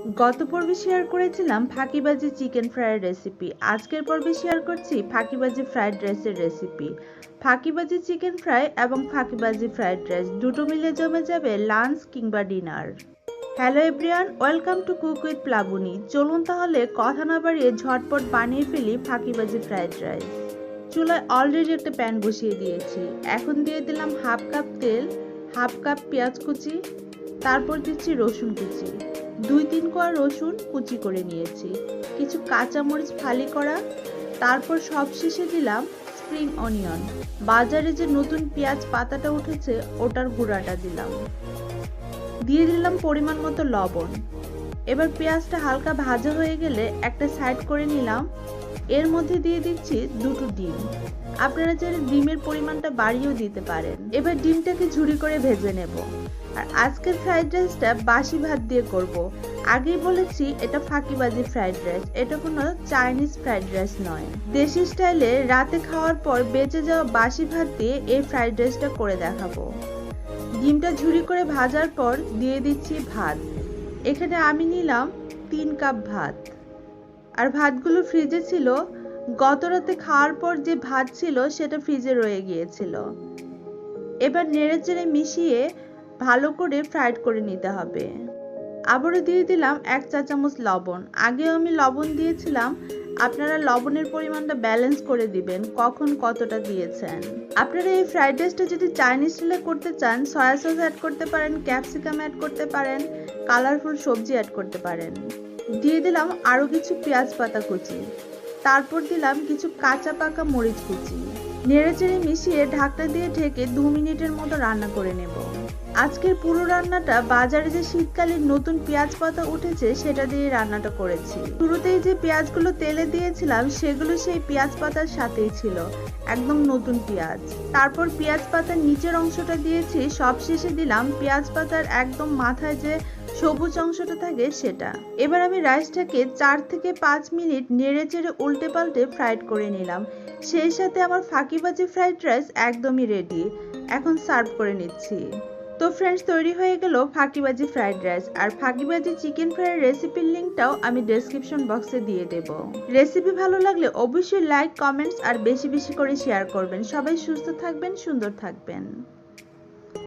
গত পর্বে শেয়ার করেছিলাম ফাঁকিবাজি চিকেন ফ্রাইয়ের রেসিপি। আজকের পর্বে শেয়ার করছি ফাঁকিবাজি ফ্রাইড রাইসের রেসিপি। ফাঁকিবাজি চিকেন ফ্রাই এবং ফাঁকিবাজি ফ্রাইড রাইস দুটো মিলে জমে যাবে লাঞ্চ কিংবা dinner. Hello everyone, welcome to cook with Plabani. চলুন তাহলে কথা না বাড়িয়ে ঝটপট বানিয়ে ফেলি ফাঁকিবাজি ফ্রাইড রাইস। চুলায় অলরেডি একটা প্যান বসিয়ে দিয়েছি। এখন দিয়ে দিলাম হাফ কাপ তেল, হাফ কাপ পেঁয়াজ কুচি, তারপর দিচ্ছি রসুন কুচি। 2-3 কোয়া রসুন কুচি করে নিয়েছি, কিছু কাঁচামরিচ ফালি করা, তারপর সবশেষে দিলাম স্প্রিং অনিয়ন। বাজারে যে নতুন পেঁয়াজ পাতাটা উঠেছে ওটার গুঁড়াটা দিলাম, দিয়ে দিলাম পরিমাণ মতো লবণ। এবার পেঁয়াজটা হালকা ভাজা হয়ে গেলে একটা সাইড করে নিলাম। এর মধ্যে দিয়ে দিচ্ছি দুটো ডিম। আপনারা চাইলে ডিমের পরিমাণটা বাড়িয়েও দিতে পারেন। এবার ডিমটাকে ঝুরি করে ভেজে নেব। আর আজকের ফ্রাইড রাইসটা বাসি ভাত দিয়ে করব। আগেই বলেছি এটা ফাঁকিবাজি ফ্রাইড রাইস, এটা কোনো চাইনিজ ফ্রাইড রাইস নয়। দেশি স্টাইলে রাতে খাওয়ার পর বেঁচে যাওয়া বাসি ভাত দিয়ে এই ফ্রাইড রাইসটা করে দেখাবো। ডিমটা ঝুরি করে ভাজার পর দিয়ে দিচ্ছি ভাত। এখানে আমি নিলাম 3 কাপ ভাত। আর ভাতগুলো ফ্রিজে ছিল, গত রাতে খাওয়ার পর যে ভাত ছিল সেটা ফ্রিজে রয়ে গিয়েছিল। এবার নেড়েচেড়ে মিশিয়ে ভালো করে ফ্রাইড করে নিতে হবে। আবারও দিয়ে দিলাম 1 চা চামচ লবণ। আগেও আমি লবণ দিয়েছিলাম, আপনারা লবণের পরিমাণটা ব্যালেন্স করে দিবেন কখন কতটা দিয়েছেন। আপনারা এই ফ্রাইড রাইসটা যদি চাইনিজ স্টাইলে করতে চান, সয়া সস অ্যাড করতে পারেন, ক্যাপসিকাম অ্যাড করতে পারেন, কালারফুল সবজি অ্যাড করতে পারেন। দিয়ে দিলাম আরও কিছু পেঁয়াজ পাতা কুচি, তারপর দিলাম কিছু কাঁচা পাকা মরিচ কুচি। নেড়েচেড়ে মিশিয়ে ঢাকনা দিয়ে ঢেকে 2 মিনিটের মতো রান্না করে নেব। আজকের পুরো রান্নাটা বাজারে যে শীতকালীন নতুন পেঁয়াজ পাতা উঠেছে সেটা দিয়ে রান্নাটা করেছি। শুরুতেই যে পেঁয়াজগুলো তেলে দিয়েছিলাম সেগুলো সেই পেঁয়াজ পাতার সাথেই ছিল, একদম নতুন পেঁয়াজ। তারপর পেঁয়াজ পাতার নিচের অংশটা দিয়েছি, সবশেষে দিলাম পেঁয়াজ পাতার একদম মাথায় যে সবুজ অংশটা থাকে সেটা। এবার আমি রাইসটাকে 4 থেকে 5 মিনিট নেড়ে চেড়ে উল্টে পাল্টে ফ্রাইড করে নিলাম। সেই সাথে আমার ফাঁকিবাজি ফ্রাইড রাইস একদমই রেডি। এখন সার্ভ করে নিচ্ছি। তো ফ্রেন্ডস, তৈরি হয়ে গেল ফাঁকিবাজি ফ্রাইড রাইস। আর ফাঁকিবাজি চিকেন ফ্রাইয়ের রেসিপির লিঙ্কটাও আমি ডেসক্রিপশন বক্সে দিয়ে দেব। রেসিপি ভালো লাগলে অবশ্যই লাইক, কমেন্টস আর বেশি বেশি করে শেয়ার করবেন। সবাই সুস্থ থাকবেন, সুন্দর থাকবেন।